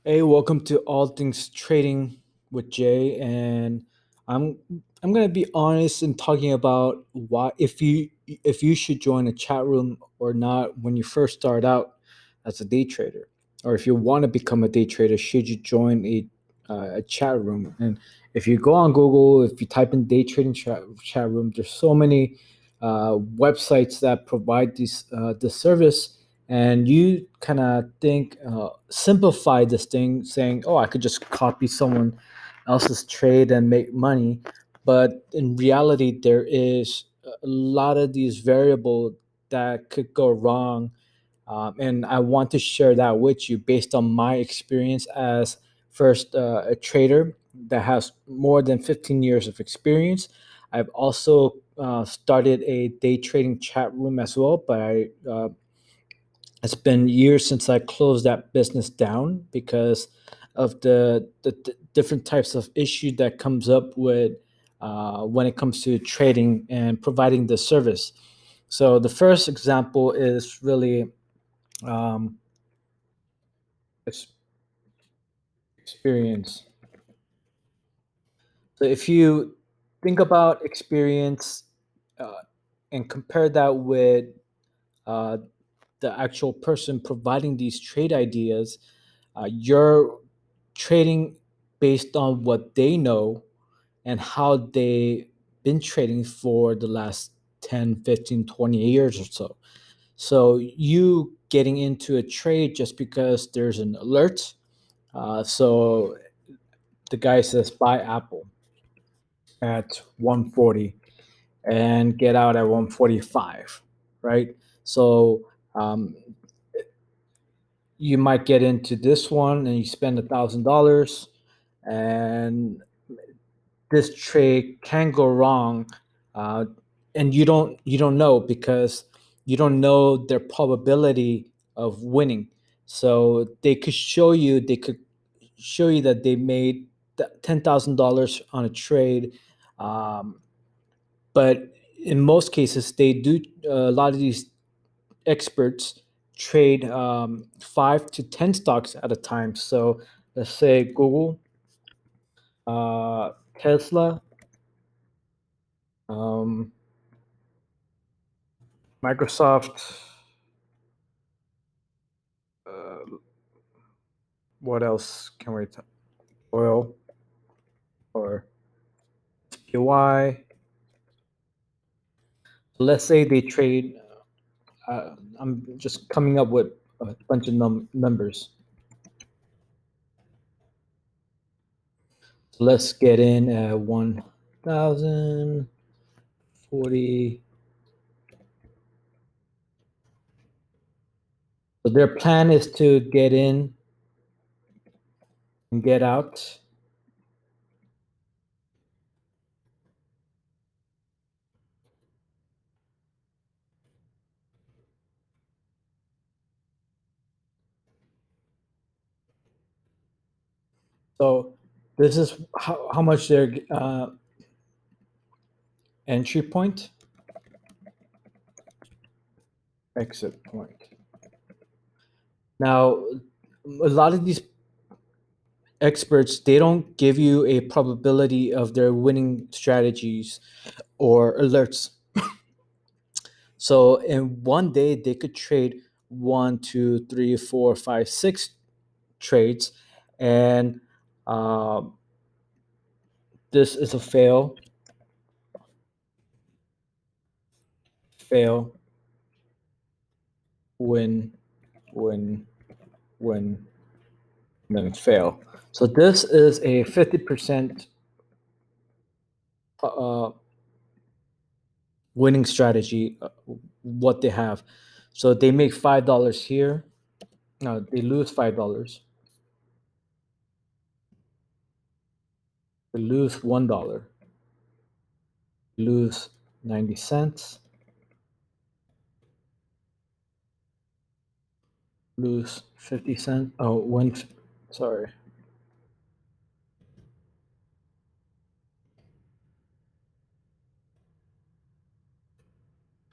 Hey, welcome to All Things Trading with Jay, and I'm I'm gonna be honest in talking about why if you should join a chat room or not when you first start out as a day trader, or if you want to become a day trader, should you join a chat room? And if you go on Google, if you type in day trading chat room, there's so many websites that provide this service, and you kind of think simplify this thing saying, oh, I could just copy someone else's trade and make money. But in reality, there is a lot of these variables that could go wrong, and I want to share that with you based on my experience as first a trader that has more than 15 years of experience. I've also started a day trading chat room as well, but it's been years since I closed that business down because of the different types of issue that comes up with when it comes to trading and providing the service. So the first example is really um, ex- experience. So if you think about experience uh, and compare that with uh, the actual person providing these trade ideas, you're trading based on what they know and how they've been trading for the last 10, 15, 20 years or so. So you getting into a trade just because there's an alert. So the guy says buy Apple at 140 and get out at 145, right? So you might get into this one and you spend $1,000, and this trade can go wrong, uh, and you don't know because you don't know their probability of winning. So they could show you that they made $10,000 on a trade, um, but in most cases they do. A lot of these experts trade 5 to 10 stocks at a time. So let's say Google, Tesla, um, Microsoft. Uh, what else can we talk? Oil or SPY. Let's say they trade. I'm just coming up with a bunch of numbers. So let's get in at 1,040. So their plan is to get in and get out. So this is how much their entry point, exit point. Now, a lot of these experts, they don't give you a probability of their winning strategies or alerts. So in one day, they could trade one, two, three, four, five, six trades, and um, this is a fail, fail, win, win, win, and then fail. So this is a 50% uh, winning strategy. What they have, so they make $5 here. No, they lose $5. They lose $1. Lose 90 cents. Lose 50 cents. Oh, one. Sorry,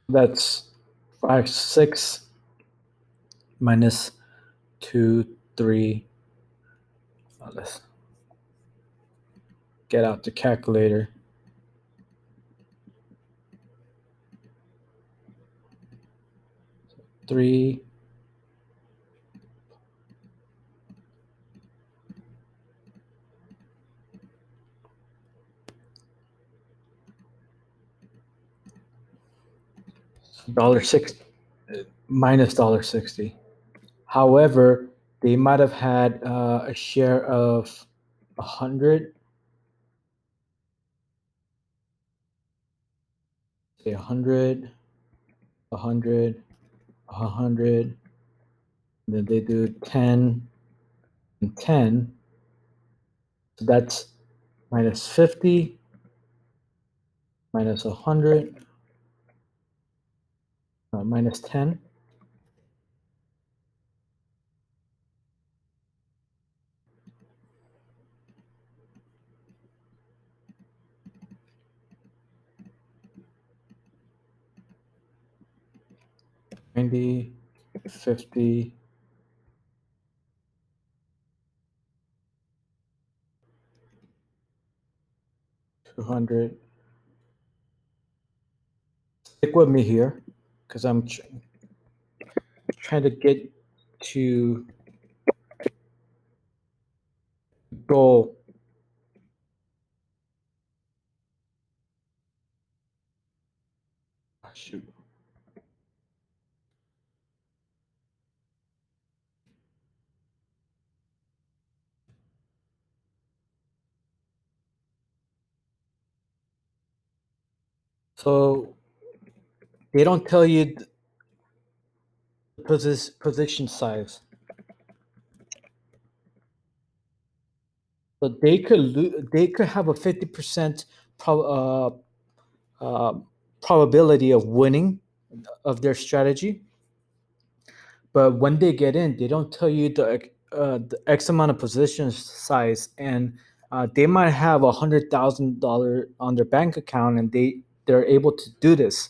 that's 5, 6 minus 2, 3. let's get out the calculator. Three dollar six minus dollar 60. However, they might have had a share of 100, say 100, 100, 100. Then they do 10 and 10. So that's minus 50, minus 100, minus 10. Ninety, 50, 200. Stick with me here because I'm trying to get to goal. Oh, shoot. So they don't tell you the position size. So they could have a 50% pro- probability of winning of their strategy. But when they get in, they don't tell you the X amount of position size, and they might have $100,000 on their bank account, and they're able to do this.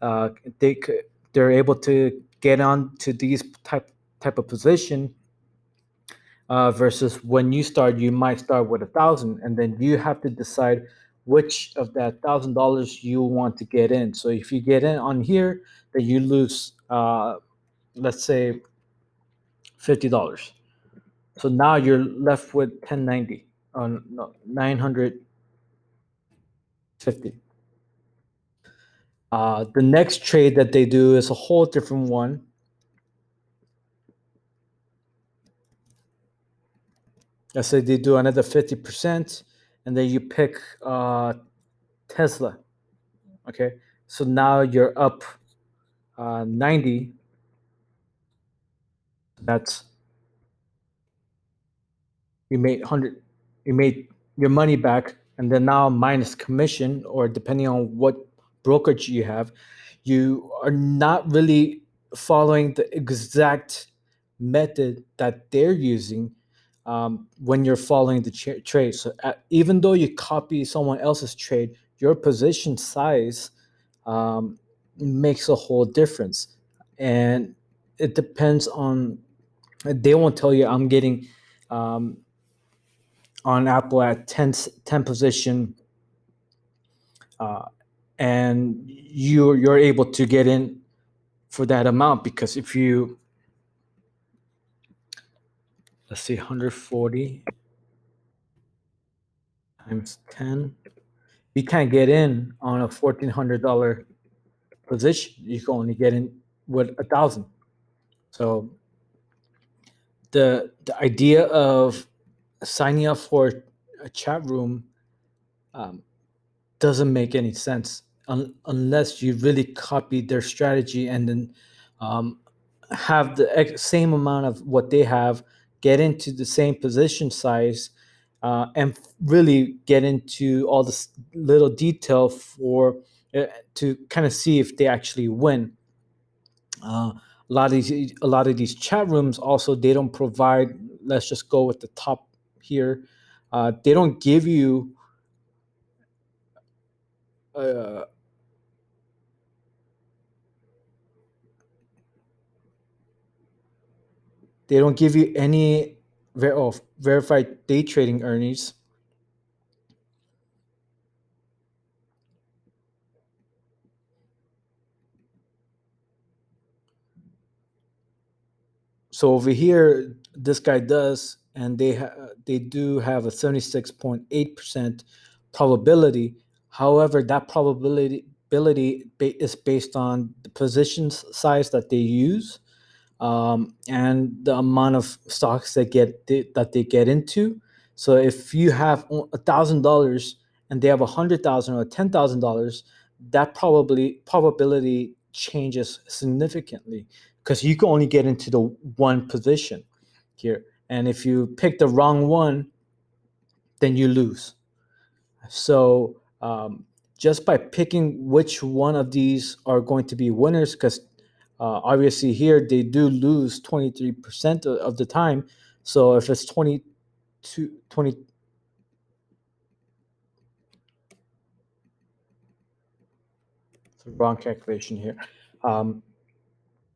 Uh, they could they're able to get on to these type of position versus when you start, you might start with 1,000, and then you have to decide which of that $1,000 you want to get in. So if you get in on here, then you lose, let's say, $50. So now you're left with 1090 on no, 950. The next trade that they do is a whole different one. Let's say they do another 50%, and then you pick Tesla. Okay, so now you're up 90. That's you made 100, you made your money back, and then now minus commission, or depending on what brokerage you have, you are not really following the exact method that they're using when you're following the trade. So even though you copy someone else's trade, your position size makes a whole difference, and it depends on. They won't tell you I'm getting um, on Apple at 10 position, uh, and you're able to get in for that amount, because if you, let's see, 140 times 10, you can't get in on a $1,400 position. You can only get in with 1,000. So the idea of signing up for a chat room um, doesn't make any sense unless you really copy their strategy and then um, have the same amount of what they have, get into the same position size, and really get into all this little detail for to kind of see if they actually win. A lot of these chat rooms also, they don't provide. Let's just go with the top here. They don't give you uh, they don't give you any verified day trading earnings. So over here, this guy does, and they do have a 76.8% probability. However, that probability is based on the position size that they use, and the amount of stocks that they get into. So if you have $1,000 and they have 100,000 or $10,000, that probability changes significantly because you can only get into the one position here, and if you pick the wrong one, then you lose. So just by picking which one of these are going to be winners, because obviously here they do lose 23% of the time. So if it's 22, 20, wrong calculation here. Um,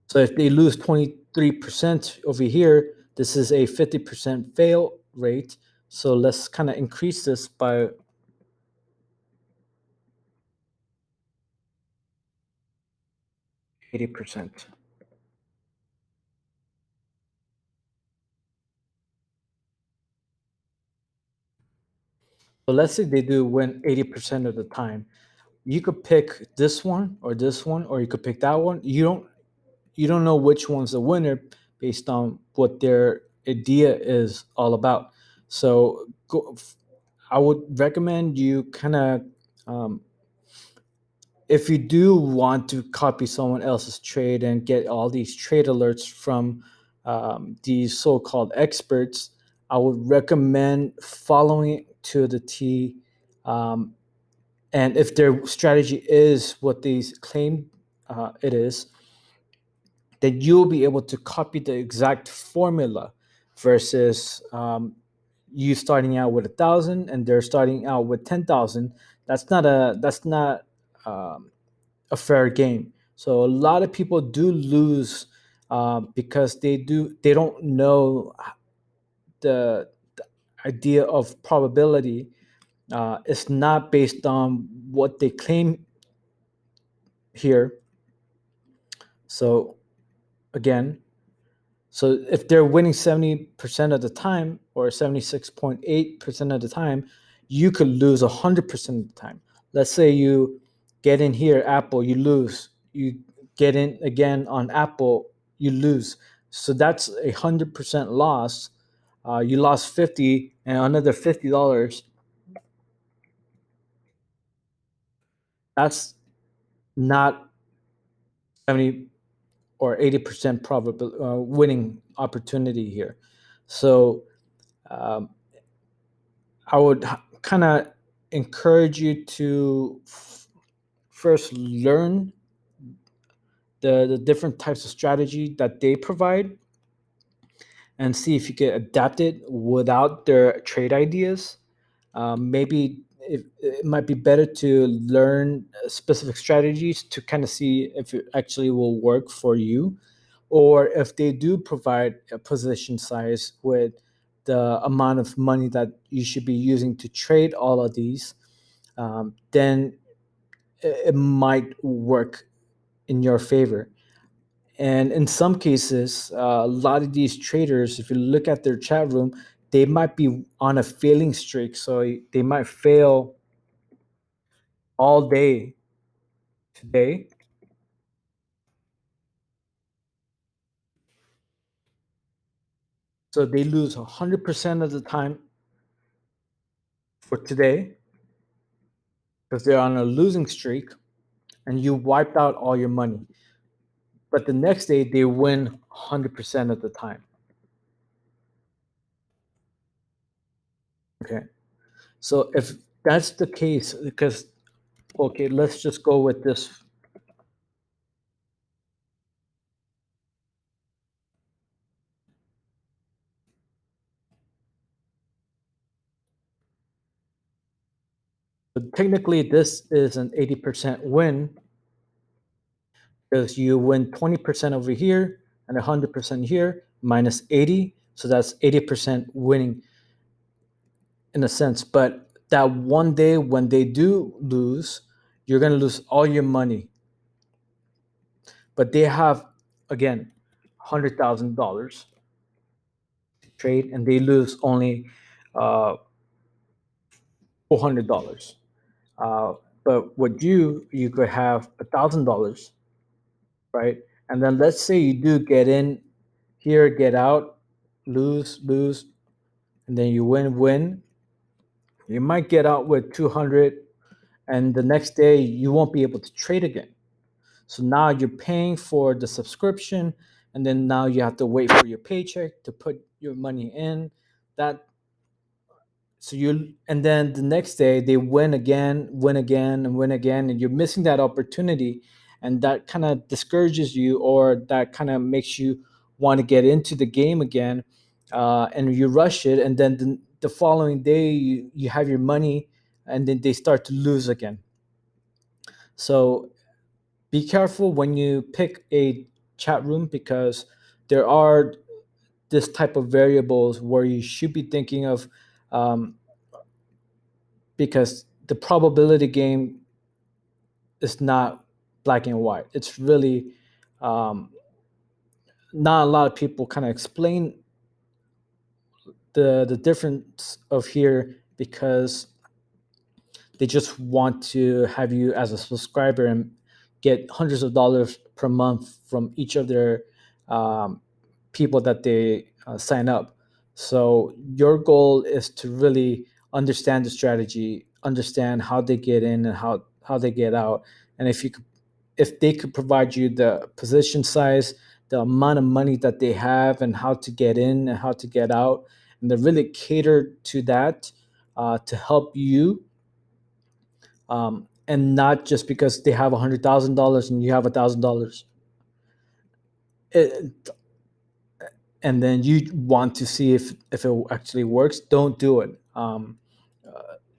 so if they lose 23% over here, this is a 50% fail rate. So let's kind of increase this by 80%. So let's say they do win 80% of the time. You could pick this one, or you could pick that one. You don't know which one's the winner based on what their idea is all about. So I would recommend you kind of, um, if you do want to copy someone else's trade and get all these trade alerts from these so-called experts, I would recommend following it to the T. Um, and if their strategy is what they claim it is, then you'll be able to copy the exact formula versus you starting out with 1,000 and they're starting out with 10,000. That's not um, a fair game. So a lot of people do lose because they don't know the idea of probability. It's not based on what they claim here. So again, so if they're winning 70% of the time or 76.8% of the time, you could lose 100% of the time. Let's say you get in here, Apple, you lose. You get in again on Apple, you lose. So that's 100% loss. You lost 50 and another $50. That's not 70 or 80% probable winning opportunity here. So um, I would kind of encourage you to first learn the different types of strategy that they provide and see if you can adapt it without their trade ideas. Maybe it might be better to learn specific strategies to kind of see if it actually will work for you, or if they do provide a position size with the amount of money that you should be using to trade all of these, then it might work in your favor. And in some cases, a lot of these traders, if you look at their chat room, they might be on a failing streak. So they might fail all day today. So they lose 100% of the time for today because they're on a losing streak and you wiped out all your money. But the next day, they win 100% of the time. Okay. So if that's the case, because, okay, let's just go with this. But technically, this is an 80% win because you win 20% over here and 100% here, minus 80. So that's 80% winning in a sense. But that one day when they do lose, you're going to lose all your money. But they have, again, $100,000 trade and they lose only $400. Uh, but what you could have $1,000, right? And then let's say you do get in here, get out, lose, lose, and then you win. You might get out with 200, and the next day you won't be able to trade again. So now you're paying for the subscription, and then now you have to wait for your paycheck to put your money in. That so you and then the next day they win again, and win again, and you're missing that opportunity, and that kind of discourages you, or that kind of makes you want to get into the game again, and you rush it, and then the following day you have your money, and then they start to lose again. So be careful when you pick a chat room, because there are this type of variables where you should be thinking of, um, because the probability game is not black and white. It's really, um, not a lot of people kind of explain the difference of here, because they just want to have you as a subscriber and get hundreds of dollars per month from each of their, um, people that they sign up. So your goal is to really understand the strategy, understand how they get in and how they get out, and if they could provide you the position size, the amount of money that they have, and how to get in and how to get out, and they really cater to that, to help you, and not just because they have $100,000 and you have $1,000, and then you want to see if it actually works. Don't do it.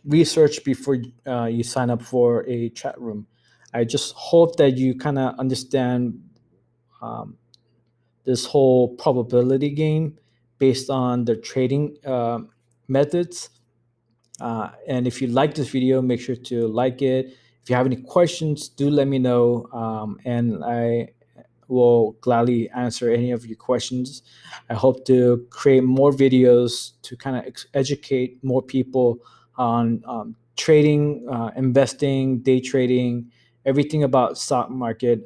Research before you sign up for a chat room. I just hope that you kind of understand, um, this whole probability game based on the trading methods. And if you like this video, make sure to like it. If you have any questions, do let me know, and I will gladly answer any of your questions. I hope to create more videos to kind of educate more people on, trading, investing, day trading, everything about stock market.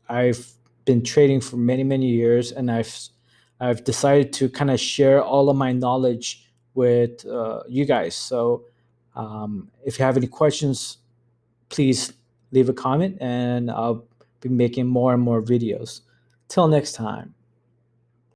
I've been trading for many years, and I've decided to kind of share all of my knowledge with you guys. So if you have any questions, please leave a comment, and I'll be making more and more videos. Till next time.